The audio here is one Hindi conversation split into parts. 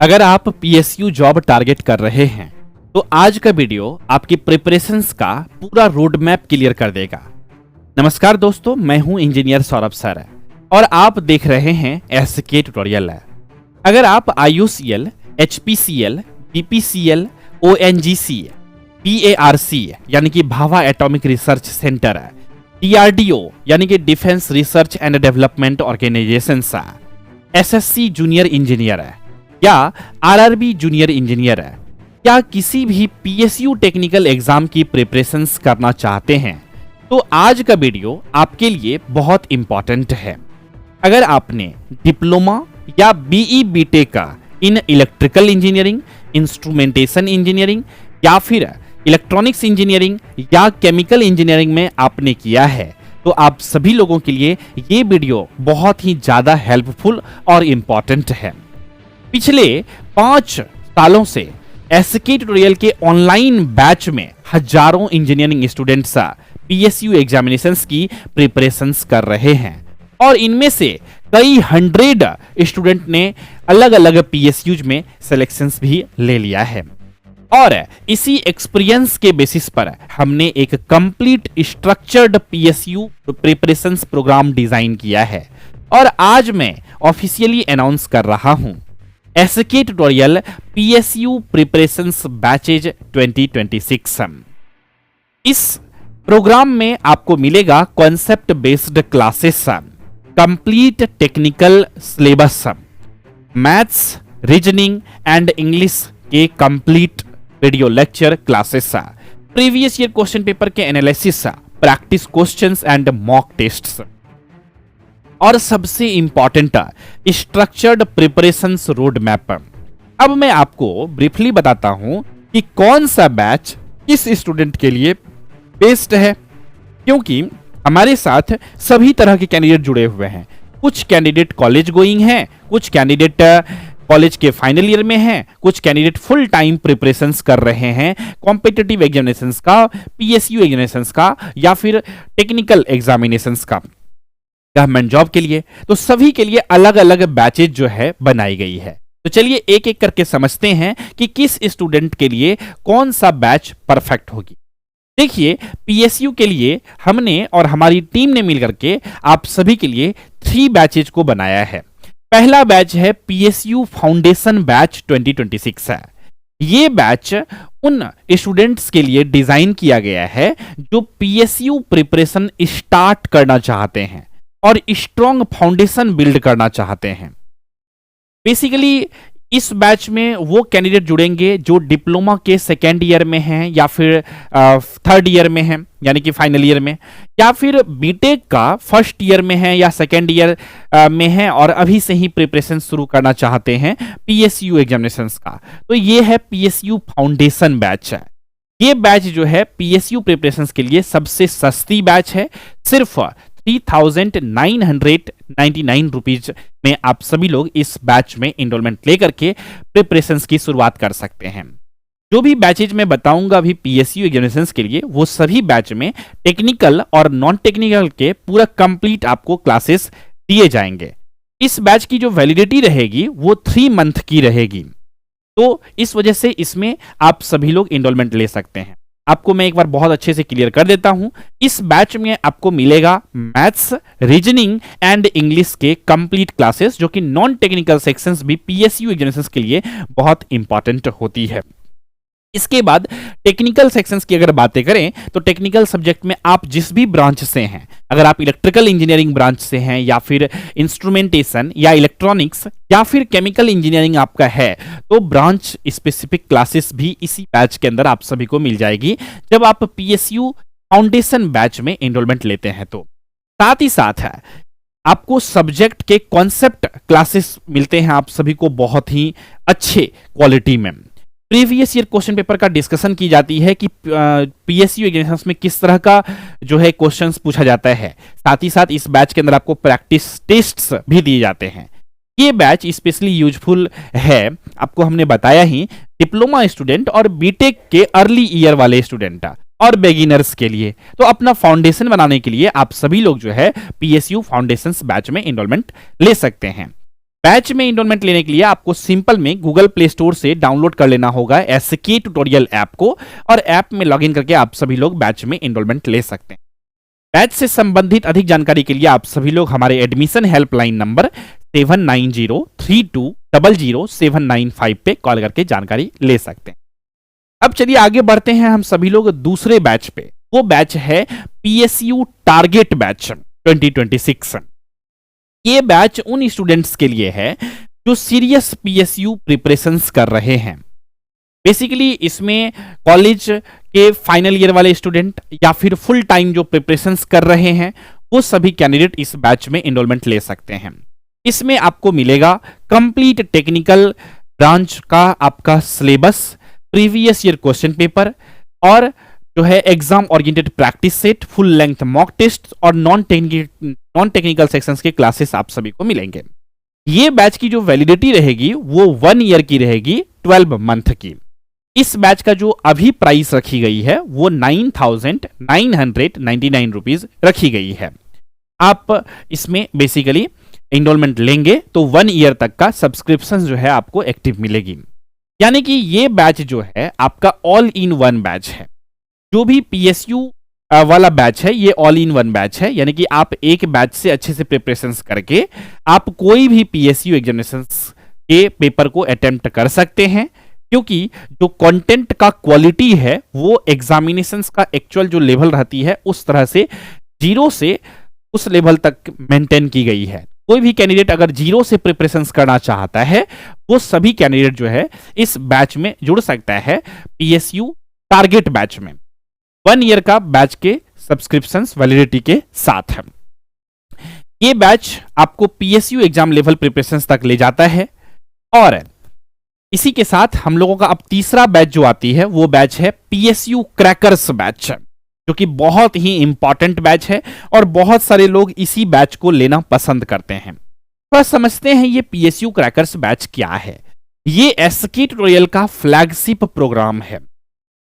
अगर आप पीएसयू जॉब टारगेट कर रहे हैं तो आज का वीडियो आपकी प्रिपरेशंस का पूरा रोड मैप क्लियर कर देगा। नमस्कार दोस्तों, मैं हूं इंजीनियर सौरभ सर और आप देख रहे हैं एसके ट्यूटोरियल। अगर आप IUCL, HPCL, BPCL, ONGC, PARC यानी कि Bhabha atomic research centre, DRDO यानी कि defence research and development organisation, SSC junior engineer या RRB जूनियर इंजीनियर या किसी भी PSU टेक्निकल एग्जाम की प्रिपरेशंस करना चाहते हैं तो आज का वीडियो आपके लिए बहुत इंपॉर्टेंट है। अगर आपने डिप्लोमा या BE BTech का इन इलेक्ट्रिकल इंजीनियरिंग, इंस्ट्रूमेंटेशन इंजीनियरिंग या फिर इलेक्ट्रॉनिक्स इंजीनियरिंग या केमिकल इंजीनियरिंग में आपने किया है तो आप सभी लोगों के लिए ये वीडियो बहुत ही ज्यादा हेल्पफुल और इम्पॉर्टेंट है। पिछले 5 सालों से एसके ट्यूटोरियल के ऑनलाइन बैच में हजारों इंजीनियरिंग स्टूडेंट्स PSU एग्जामिनेशंस की प्रिपरेशंस कर रहे हैं और इनमें से कई 100 स्टूडेंट ने अलग अलग PSUs में सिलेक्शंस भी ले लिया है और इसी एक्सपीरियंस के बेसिस पर हमने एक complete structured PSU preparations programme design किया है और आज मैं ऑफिशियली अनाउंस कर रहा हूं S K tutorial PSU preparations batches 2026। इस प्रोग्राम में आपको मिलेगा concept based classes, complete technical syllabus, maths, reasoning and English के complete video lecture classes, previous year question paper के analysis, practice questions and mock tests और सबसे important structured preparations road map. अब मैं आपको ब्रीफली बताता हूं कि कौन सा बैच किस स्टूडेंट के लिए बेस्ट है, क्योंकि हमारे साथ सभी तरह के कैंडिडेट जुड़े हुए हैं। कुछ कैंडिडेट कॉलेज गोइंग हैं, कुछ कैंडिडेट कॉलेज के फाइनल ईयर में हैं, कुछ कैंडिडेट फुल टाइम प्रिपरेशंस कर रहे हैं कॉम्पिटिटिव एग्जामिनेशंस का, PSU एग्जामिनेशंस का या फिर टेक्निकल एग्जामिनेशंस का, गवर्नमेंट जॉब के लिए। तो सभी के लिए अलग अलग बैचेज जो है बनाई गई है। तो चलिए एक एक करके समझते हैं कि किस स्टूडेंट के लिए कौन सा बैच परफेक्ट होगी। देखिए, PSU के लिए हमने और हमारी टीम ने मिलकर के आप सभी के लिए 3 बैचेज को बनाया है। पहला बैच है PSU फाउंडेशन बैच 2026 है। ये बैच उन स्टूडेंट्स के लिए डिजाइन किया गया है जो PSU प्रिपरेशन स्टार्ट करना चाहते हैं और स्ट्रॉन्ग फाउंडेशन बिल्ड करना चाहते हैं। बेसिकली इस बैच में वो कैंडिडेट जुड़ेंगे जो डिप्लोमा के सेकेंड ईयर में हैं या फिर थर्ड ईयर में हैं यानी कि फाइनल ईयर में, या फिर बीटेक का फर्स्ट ईयर में है या सेकेंड ईयर में है और अभी से ही प्रिपरेशन शुरू करना चाहते हैं PSU एग्जामिनेशंस का। तो ये है PSU फाउंडेशन बैच है। ये बैच जो है PSU प्रिपरेशंस के लिए सबसे सस्ती बैच है। सिर्फ 3,999 रुपीज में आप सभी लोग इस बैच में एनरोलमेंट लेकर के प्रिपरेशंस की शुरुआत कर सकते हैं। जो भी बैचेज मैं बताऊंगा अभी PSU एग्जामिनेशंस के लिए, वो सभी बैच में टेक्निकल और नॉन टेक्निकल के पूरा कंप्लीट आपको क्लासेस दिए जाएंगे। इस बैच की जो वैलिडिटी रहेगी वो 3 मंथ की रहेगी, तो इस वजह से इसमें आप सभी लोग एनरोलमेंट ले सकते हैं। आपको मैं एक बार बहुत अच्छे से क्लियर कर देता हूं। इस बैच में आपको मिलेगा मैथ्स, रीजनिंग एंड इंग्लिश के कंप्लीट क्लासेस, जो कि नॉन टेक्निकल सेक्शंस भी PSU एग्जामिनेशंस के लिए बहुत इंपॉर्टेंट होती है। इसके बाद टेक्निकल सेक्शंस की अगर बातें करें तो टेक्निकल सब्जेक्ट में आप जिस भी ब्रांच से हैं, अगर आप इलेक्ट्रिकल इंजीनियरिंग ब्रांच से हैं या फिर इंस्ट्रूमेंटेशन या इलेक्ट्रॉनिक्स या फिर केमिकल इंजीनियरिंग आपका है, तो ब्रांच स्पेसिफिक क्लासेस भी इसी बैच के अंदर आप सभी को मिल जाएगी जब आप PSU फाउंडेशन बैच में एनरोलमेंट लेते हैं। तो साथ ही साथ है आपको सब्जेक्ट के कॉन्सेप्ट क्लासेस मिलते हैं आप सभी को बहुत ही अच्छे क्वालिटी में। प्रीवियस ईयर क्वेश्चन पेपर का डिस्कशन की जाती है कि PSU एग्जामिनेशंस में किस तरह का जो है क्वेश्चंस पूछा जाता है। साथ ही साथ इस बैच के अंदर आपको प्रैक्टिस टेस्ट्स भी दिए जाते हैं। ये बैच स्पेशली यूजफुल है, आपको हमने बताया ही, डिप्लोमा स्टूडेंट और बीटेक के अर्ली ईयर वाले स्टूडेंट और बिगिनर्स के लिए। तो अपना फाउंडेशन बनाने के लिए आप सभी लोग जो है PSU फाउंडेशंस बैच में एनरोलमेंट ले सकते हैं। बैच में इनरोलमेंट लेने के लिए आपको सिंपल में गूगल प्ले स्टोर से डाउनलोड कर लेना होगा एसके ट्यूटोरियल ऐप को, और ऐप में लॉगिन करके आप सभी लोग बैच में इनरोलमेंट ले सकते हैं। बैच से संबंधित अधिक जानकारी के लिए आप सभी लोग हमारे एडमिशन हेल्पलाइन नंबर 7903200795 पे कॉल करके जानकारी ले सकते हैं। अब चलिए आगे बढ़ते हैं हम सभी लोग दूसरे बैच पे। वो बैच है पीएसयू टारगेट बैच 2026। ये बैच उन स्टूडेंट्स के लिए है जो सीरियस पीएसयू प्रिपरेशंस कर रहे हैं। बेसिकली इसमें कॉलेज के फाइनल ईयर वाले स्टूडेंट या फिर फुल टाइम जो प्रिपरेशंस कर रहे हैं वो सभी कैंडिडेट इस बैच में एनरोलमेंट ले सकते हैं। इसमें आपको मिलेगा कंप्लीट टेक्निकल ब्रांच का आपका syllabus, previous year question paper और जो है exam oriented practice set, full length mock test और नॉन टेक्निकल सेक्शंस के क्लासेस आप सभी को मिलेंगे। ये बैच की जो वैलिडिटी रहेगी वो 1 ईयर की रहेगी, 12 मंथ की। इस बैच का जो अभी प्राइस रखी गई है वो 9,999 रुपीज रखी गई है। आप इसमें बेसिकली एनरोलमेंट लेंगे तो 1 ईयर तक का सब्सक्रिप्शन जो है आपको एक्टिव मिलेगी। यानी कि ये बैच जो है आपका ऑल इन वन बैच है। जो भी पीएसयू वाला बैच है ये ऑल इन वन बैच है, यानी कि आप एक बैच से अच्छे से प्रिपरेशंस करके आप कोई भी पीएसयू एग्जामिनेशंस के पेपर को अटेम्प्ट कर सकते हैं, क्योंकि जो कंटेंट का क्वालिटी है वो एग्जामिनेशंस का एक्चुअल जो लेवल रहती है उस तरह से 0 से उस लेवल तक मेंटेन की गई है। कोई भी कैंडिडेट अगर 0 से प्रिपरेशंस करना चाहता है वो सभी कैंडिडेट जो है इस बैच में जुड़ सकता है पीएसयू टारगेट बैच में। 1 ईयर का बैच के सब्सक्रिप्शंस वैलिडिटी के साथ है। ये बैच आपको पीएसयू एग्जाम लेवल प्रिपरेशंस तक ले जाता है। और इसी के साथ हम लोगों का अब तीसरा बैच जो आती है वो बैच है पीएसयू क्रैकर्स बैच, जो कि बहुत ही इंपॉर्टेंट बैच है और बहुत सारे लोग इसी बैच को लेना पसंद करते हैं। तो समझते हैं ये पीएसयू क्रैकर्स बैच क्या है। ये एसके ट्यूटोरियल का फ्लैगशिप प्रोग्राम है।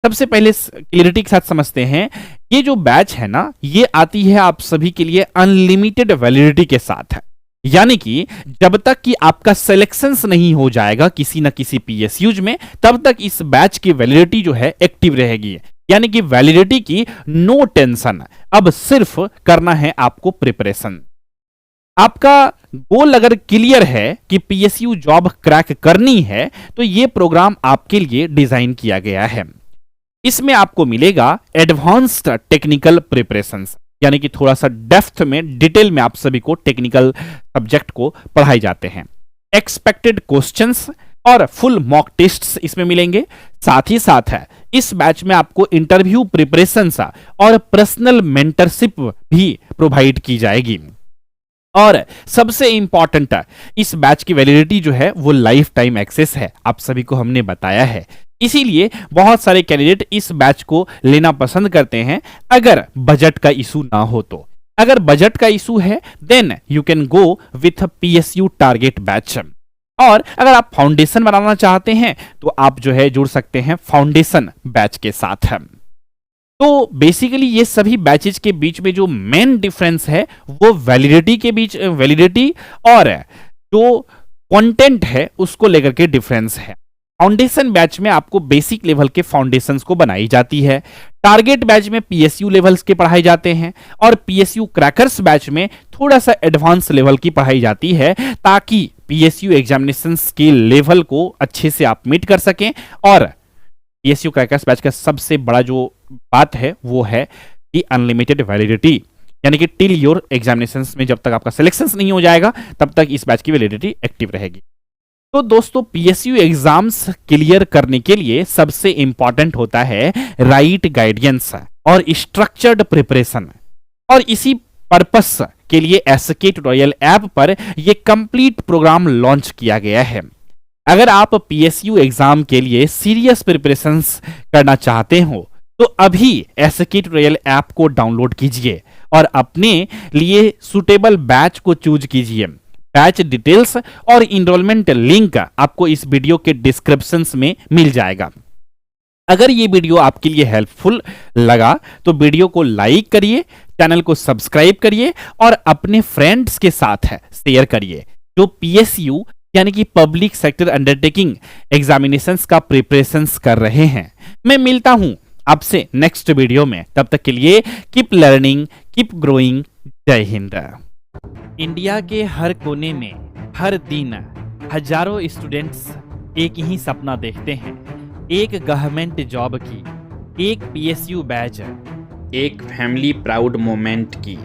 सबसे पहले क्लियरिटी के साथ समझते हैं, ये जो बैच है ना ये आती है आप सभी के लिए अनलिमिटेड वैलिडिटी के साथ है। यानी कि जब तक कि आपका सिलेक्शंस नहीं हो जाएगा किसी न किसी पीएसयूज में, तब तक इस बैच की वैलिडिटी जो है एक्टिव रहेगी। यानी कि वैलिडिटी की नो टेंशन, अब सिर्फ करना है आपको प्रिपरेशन। आपका गोल अगर क्लियर है कि पीएसयू जॉब क्रैक करनी है तो ये प्रोग्राम आपके लिए डिजाइन किया गया है। इसमें आपको मिलेगा एडवांस्ड टेक्निकल प्रिपरेशंस, यानी कि थोड़ा सा डेप्थ में डिटेल में आप सभी को टेक्निकल सब्जेक्ट को पढ़ाए जाते हैं। एक्सपेक्टेड क्वेश्चंस और फुल मॉक टेस्ट्स इसमें मिलेंगे। साथ ही साथ है इस बैच में आपको इंटरव्यू प्रिपरेशन और पर्सनल मेंटरशिप भी प्रोवाइड की जाएगी। और सबसे इंपॉर्टेंट इस बैच की वैलिडिटी जो है वो लाइफ टाइम एक्सेस है, आप सभी को हमने बताया है। इसीलिए बहुत सारे कैंडिडेट इस बैच को लेना पसंद करते हैं अगर बजट का इशू ना हो तो। अगर बजट का इशू है then you can go with PSU target batch. और अगर आप फाउंडेशन बनाना चाहते हैं तो आप जो है जुड़ सकते हैं फाउंडेशन बैच के साथ। तो बेसिकली ये सभी बैचेज के बीच में जो मेन डिफरेंस है वो वैलिडिटी और जो कंटेंट है उसको लेकर के डिफरेंस है। फाउंडेशन बैच में आपको बेसिक लेवल के फाउंडेशंस को बनाई जाती है, टारगेट बैच में पीएसयू लेवल्स के पढ़ाए जाते हैं और पीएसयू क्रैकर्स बैच में थोड़ा सा एडवांस लेवल की पढ़ाई जाती है, ताकि पीएसयू एग्जामिनेशंस के लेवल को अच्छे से आप मीट कर सकें। और पीएसयू क्रैकर्स बैच का सबसे बड़ा जो बात है वो है कि अनलिमिटेड वैलिडिटी, यानी कि टिल योर एग्जामिनेशंस में जब तक आपका सिलेक्शंस नहीं हो जाएगा तब तक इस बैच की वैलिडिटी एक्टिव रहेगी। तो दोस्तों पीएसयू एग्जाम्स क्लियर करने के लिए सबसे इंपॉर्टेंट होता है राइट गाइडेंस और स्ट्रक्चर्ड प्रिपरेशन। और इसी पर्पस के लिए एसके ट्यूटोरियल ऐप पर यह कंप्लीट प्रोग्राम लॉन्च किया गया है। अगर आप पीएसयू एग्जाम के लिए सीरियस प्रिपरेशंस करना चाहते हो तो अभी एसके ट्यूटोरियल ऐप को डाउनलोड कीजिए और अपने लिए सुटेबल बैच को चूज कीजिए। बैच डिटेल्स और इनरोलमेंट लिंक आपको इस वीडियो के डिस्क्रिप्शन में मिल जाएगा। अगर ये वीडियो आपके लिए हेल्पफुल लगा तो वीडियो को लाइक करिए, चैनल को सब्सक्राइब करिए और अपने फ्रेंड्स के साथ शेयर करिए। जो पीएसयू यानी कि पब्लिक सेक्टर अंडरटेकिंग एग्जामिनेशंस का प्रिपरेशंस कर रहे हैं। मैं मिलता हूं आपसे नेक्स्ट वीडियो में, तब तक के लिए कीप लर्निंग, कीप ग्रोइंग। जय हिंद। इंडिया के हर कोने में हर दिन हजारों स्टूडेंट्स एक ही सपना देखते हैं, एक गवर्नमेंट जॉब की, एक पीएसयू बैच, एक फैमिली प्राउड मोमेंट की।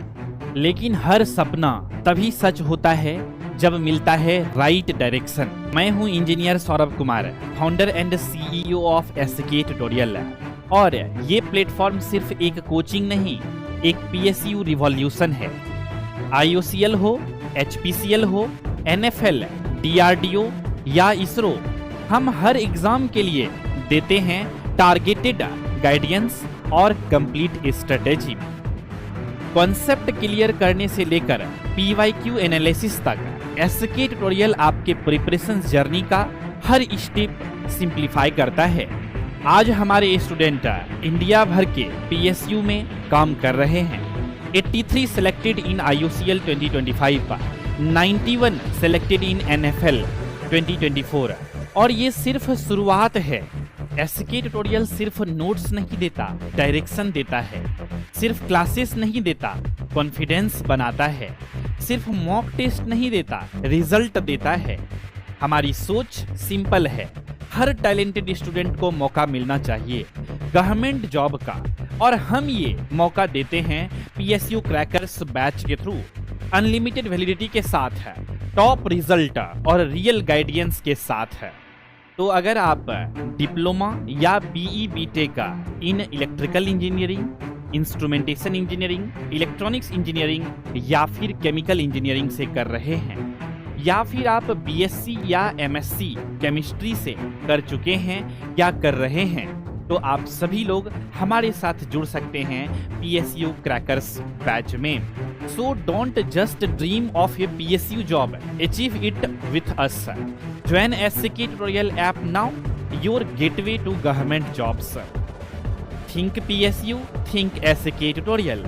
लेकिन हर सपना तभी सच होता है जब मिलता है राइट डायरेक्शन। मैं हूं engineer Saurabh Kumar, founder and CEO of SK tutorial, और ये प्लेटफॉर्म सिर्फ एक कोचिंग नहीं, एक पीएसयू रिवॉल्यूशन है। आईओसीएल हो, एचपीसीएल हो, एनएफएल, डीआरडीओ या इसरो, हम हर एग्जाम के लिए देते हैं टारगेटेड गाइडेंस और कंप्लीट स्ट्रेटेजी। कॉन्सेप्ट क्लियर करने से लेकर पीवाईक्यू एनालिसिस तक एसके ट्यूटोरियल आपके प्रिपरेशन जर्नी का हर स्टेप सिंप्लीफाई करता है। आज हमारे स्टूडेंट इंडिया भर के पीएसयू में काम कर रहे हैं। 83 selected in IOCL 2025, 91 selected in NFL 2024, और ये सिर्फ शुरुआत है। एसके ट्यूटोरियल सिर्फ नोट्स नहीं देता, डायरेक्शन देता है। सिर्फ क्लासेस नहीं देता, कॉन्फिडेंस बनाता है। सिर्फ मॉक टेस्ट नहीं देता, रिजल्ट देता है। हमारी सोच सिंपल है, हर टैलेंटेड स्टूडेंट को मौका मिलना चाहिए गवर्नमेंट जॉब का, और हम ये मौका देते हैं पीएसयू क्रैकर्स बैच के थ्रू, अनलिमिटेड वैलिडिटी के साथ है, टॉप रिजल्ट और रियल गाइडेंस के साथ है। तो अगर आप डिप्लोमा या BE BTech in electrical engineering, instrumentation engineering, electronics engineering या फिर केमिकल इंजीनियरिंग से कर रहे हैं, या फिर आप बीएससी या एमएससी केमिस्ट्री से कर चुके हैं या कर रहे हैं, तो आप सभी लोग हमारे साथ जुड़ सकते हैं पीएसयू क्रैकर्स बैच में। So don't just dream of A PSU job, achieve it with us. Join SK Tutorial app now, your gateway to government jobs. Think PSU, think SK Tutorial.